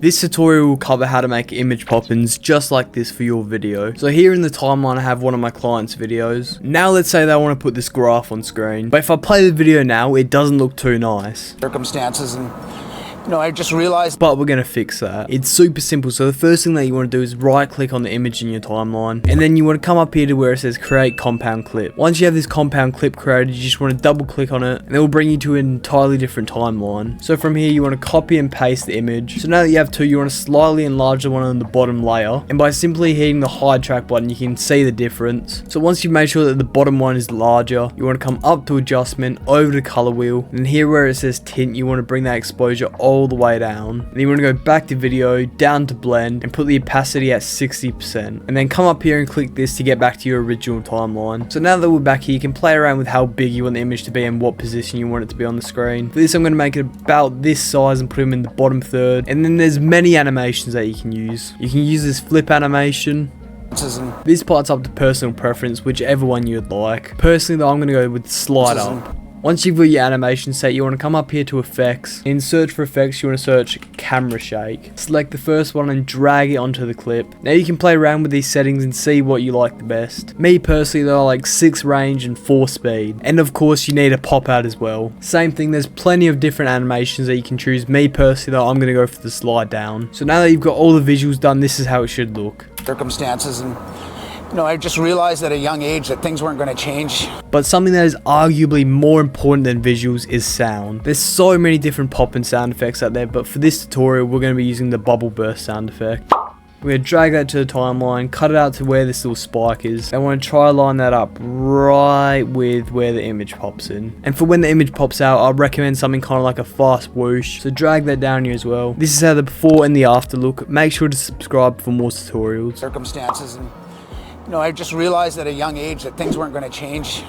This tutorial will cover how to make image pop-ins just like this for your video. So here in the timeline I have one of my clients' videos. Now let's say they want to put this graph on screen, but if I play the video now it doesn't look too nice. Circumstances and I just realized. But we're going to fix that. It's super simple. So the first thing that you want to do is right click on the image in your timeline. And then you want to come up here to where it says create compound clip. Once you have this compound clip created, you just want to double click on it and it will bring you to an entirely different timeline. So from here you want to copy and paste the image. So now that you have two, you want to slightly enlarge the one on the bottom layer. And by simply hitting the hide track button, you can see the difference. So once you've made sure that the bottom one is larger, you want to come up to adjustment, over to color wheel. And here where it says tint, you want to bring that exposure all the way down. Then you want to go back to video, down to blend, and put the opacity at 60%. And then come up here and click this to get back to your original timeline. So now that we're back here, you can play around with how big you want the image to be and what position you want it to be on the screen. For this I'm going to make it about this size and put them in the bottom third. And then there's many animations that you can use. You can use this flip animation. This part's up to personal preference, whichever one you'd like. Personally though, I'm going to go with slide up. Once you've got your animation set, you want to come up here to effects. In search for effects, you want to search camera shake. Select the first one and drag it onto the clip. Now you can play around with these settings and see what you like the best. Me personally though, I like 6 range and 4 speed. And of course you need a pop out as well. Same thing, there's plenty of different animations that you can choose. Me personally though, I'm going to go for the slide down. So now that you've got all the visuals done, this is how it should look. Circumstances and I just realized at a young age that things weren't going to change. But something that is arguably more important than visuals is sound. There's so many different pop-in sound effects out there, but for this tutorial we're going to be using the bubble burst sound effect. We're going to drag that to the timeline, cut it out to where this little spike is. I want to try line that up right with where the image pops in. And for when the image pops out, I'd recommend something kind of like a fast whoosh. So drag that down here as well. This is how the before and the after look. Make sure to subscribe for more tutorials. Circumstances and I just realized at a young age that things weren't going to change.